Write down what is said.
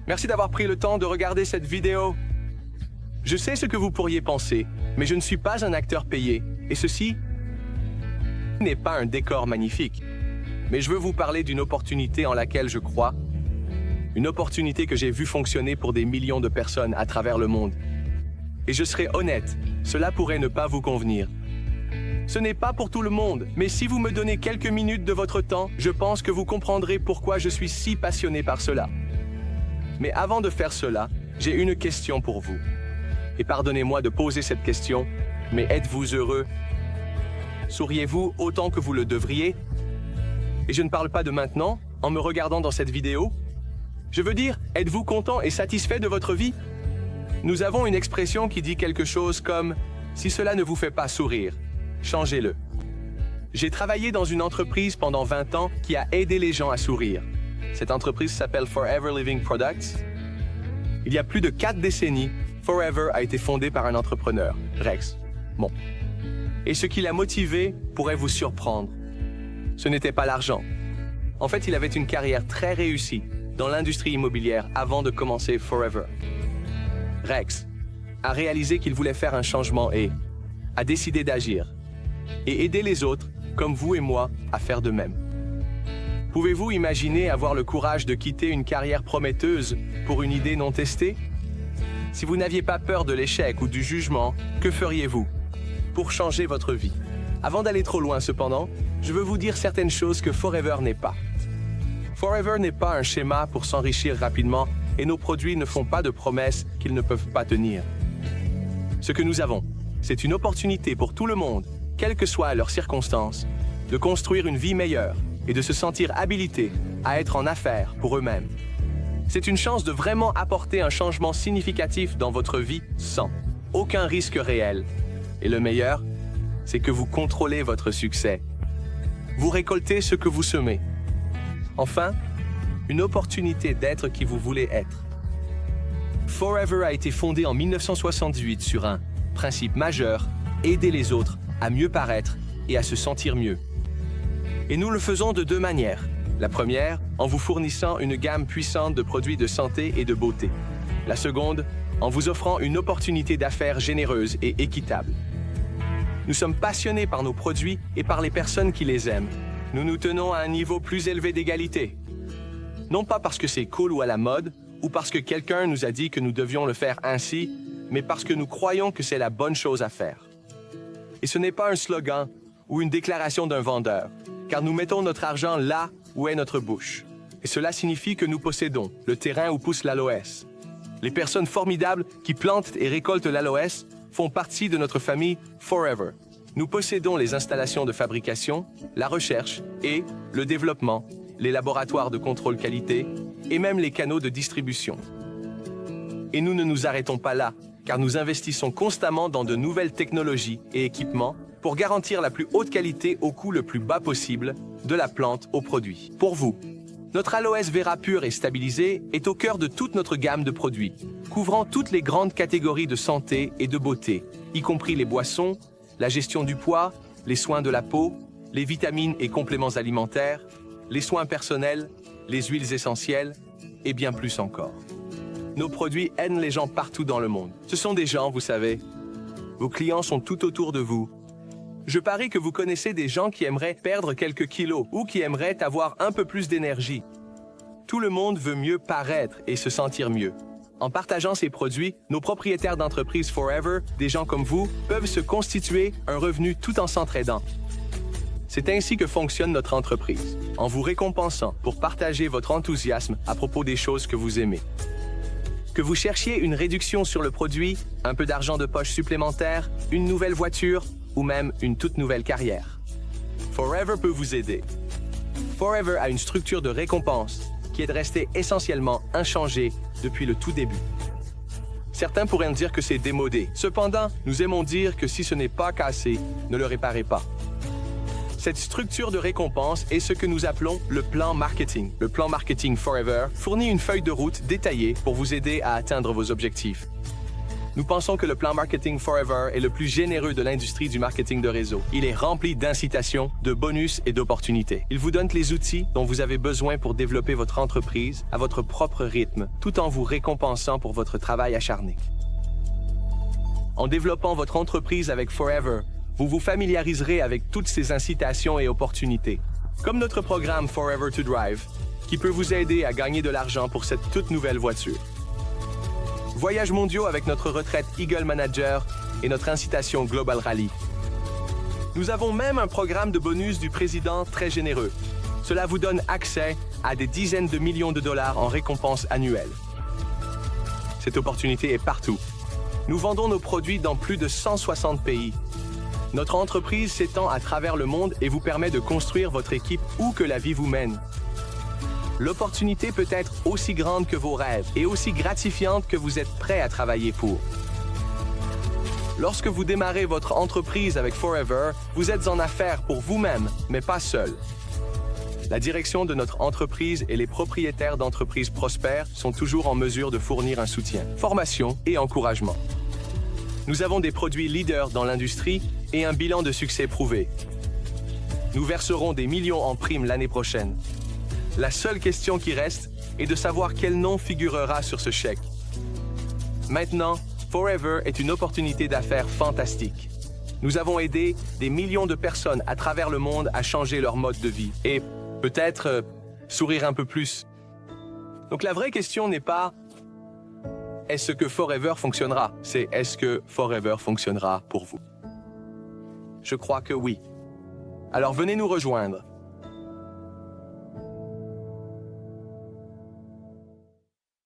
Merci d'avoir pris le temps de regarder cette vidéo. Je sais ce que vous pourriez penser, mais je ne suis pas un acteur payé, et ceci n'est pas un décor magnifique. Mais je veux vous parler d'une opportunité en laquelle je crois, une opportunité que j'ai vue fonctionner pour des millions de personnes à travers le monde. Et je serai honnête, cela pourrait ne pas vous convenir. Ce n'est pas pour tout le monde, mais si vous me donnez quelques minutes de votre temps, je pense que vous comprendrez pourquoi je suis si passionné par cela. Mais avant de faire cela, j'ai une question pour vous. Et pardonnez-moi de poser cette question, mais êtes-vous heureux? Souriez-vous autant que vous le devriez? Et je ne parle pas de maintenant, en me regardant dans cette vidéo. Je veux dire, êtes-vous content et satisfait de votre vie? Nous avons une expression qui dit quelque chose comme « Si cela ne vous fait pas sourire, changez-le ». J'ai travaillé dans une entreprise pendant 20 ans qui a aidé les gens à sourire. Cette entreprise s'appelle Forever Living Products. Il y a plus de 4 décennies, Forever a été fondé par un entrepreneur, Rex. Bon. Et ce qui l'a motivé pourrait vous surprendre. Ce n'était pas l'argent. En fait, il avait une carrière très réussie dans l'industrie immobilière avant de commencer Forever. Rex a réalisé qu'il voulait faire un changement et a décidé d'agir et aider les autres, comme vous et moi, à faire de même. Pouvez-vous imaginer avoir le courage de quitter une carrière prometteuse pour une idée non testée? Si vous n'aviez pas peur de l'échec ou du jugement, que feriez-vous pour changer votre vie? Avant d'aller trop loin cependant, je veux vous dire certaines choses que Forever n'est pas. Forever n'est pas un schéma pour s'enrichir rapidement et nos produits ne font pas de promesses qu'ils ne peuvent pas tenir. Ce que nous avons, c'est une opportunité pour tout le monde, quelles que soient leurs circonstances, de construire une vie meilleure et de se sentir habilité à être en affaires pour eux-mêmes. C'est une chance de vraiment apporter un changement significatif dans votre vie sans aucun risque réel. Et le meilleur, c'est que vous contrôlez votre succès. Vous récoltez ce que vous semez. Enfin, une opportunité d'être qui vous voulez être. Forever a été fondé en 1978 sur un principe majeur, aider les autres à mieux paraître et à se sentir mieux. Et nous le faisons de 2 manières. La première, en vous fournissant une gamme puissante de produits de santé et de beauté. La seconde, en vous offrant une opportunité d'affaires généreuse et équitable. Nous sommes passionnés par nos produits et par les personnes qui les aiment. Nous nous tenons à un niveau plus élevé d'égalité. Non pas parce que c'est cool ou à la mode, ou parce que quelqu'un nous a dit que nous devions le faire ainsi, mais parce que nous croyons que c'est la bonne chose à faire. Et ce n'est pas un slogan ou une déclaration d'un vendeur, car nous mettons notre argent là où est notre bouche. Et cela signifie que nous possédons le terrain où pousse l'aloès. Les personnes formidables qui plantent et récoltent l'aloès font partie de notre famille Forever. Nous possédons les installations de fabrication, la recherche et le développement, les laboratoires de contrôle qualité et même les canaux de distribution. Et nous ne nous arrêtons pas là, car nous investissons constamment dans de nouvelles technologies et équipements pour garantir la plus haute qualité au coût le plus bas possible, de la plante au produit. Pour vous, notre aloès Vera pur et stabilisé est au cœur de toute notre gamme de produits, couvrant toutes les grandes catégories de santé et de beauté, y compris les boissons, la gestion du poids, les soins de la peau, les vitamines et compléments alimentaires, les soins personnels, les huiles essentielles et bien plus encore. Nos produits aident les gens partout dans le monde. Ce sont des gens, vous savez. Vos clients sont tout autour de vous. Je parie que vous connaissez des gens qui aimeraient perdre quelques kilos ou qui aimeraient avoir un peu plus d'énergie. Tout le monde veut mieux paraître et se sentir mieux. En partageant ces produits, nos propriétaires d'entreprises Forever, des gens comme vous, peuvent se constituer un revenu tout en s'entraidant. C'est ainsi que fonctionne notre entreprise, en vous récompensant pour partager votre enthousiasme à propos des choses que vous aimez. Que vous cherchiez une réduction sur le produit, un peu d'argent de poche supplémentaire, une nouvelle voiture ou même une toute nouvelle carrière. Forever peut vous aider. Forever a une structure de récompense qui est de rester essentiellement inchangée depuis le tout début. Certains pourraient dire que c'est démodé. Cependant, nous aimons dire que si ce n'est pas cassé, ne le réparez pas. Cette structure de récompense est ce que nous appelons le plan marketing. Le plan marketing Forever fournit une feuille de route détaillée pour vous aider à atteindre vos objectifs. Nous pensons que le plan Marketing Forever est le plus généreux de l'industrie du marketing de réseau. Il est rempli d'incitations, de bonus et d'opportunités. Il vous donne les outils dont vous avez besoin pour développer votre entreprise à votre propre rythme, tout en vous récompensant pour votre travail acharné. En développant votre entreprise avec Forever, vous vous familiariserez avec toutes ces incitations et opportunités, comme notre programme Forever to Drive, qui peut vous aider à gagner de l'argent pour cette toute nouvelle voiture. Voyages mondiaux avec notre retraite Eagle Manager et notre incitation Global Rally. Nous avons même un programme de bonus du président très généreux. Cela vous donne accès à des dizaines de millions de dollars en récompenses annuelles. Cette opportunité est partout. Nous vendons nos produits dans plus de 160 pays. Notre entreprise s'étend à travers le monde et vous permet de construire votre équipe où que la vie vous mène. L'opportunité peut être aussi grande que vos rêves et aussi gratifiante que vous êtes prêt à travailler pour. Lorsque vous démarrez votre entreprise avec Forever, vous êtes en affaires pour vous-même, mais pas seul. La direction de notre entreprise et les propriétaires d'entreprises prospères sont toujours en mesure de fournir un soutien, formation et encouragement. Nous avons des produits leaders dans l'industrie et un bilan de succès prouvé. Nous verserons des millions en primes l'année prochaine. La seule question qui reste est de savoir quel nom figurera sur ce chèque. Maintenant, Forever est une opportunité d'affaires fantastique. Nous avons aidé des millions de personnes à travers le monde à changer leur mode de vie et peut-être sourire un peu plus. Donc la vraie question n'est pas « Est-ce que Forever fonctionnera ?» C'est « Est-ce que Forever fonctionnera pour vous ?» Je crois que oui. Alors venez nous rejoindre.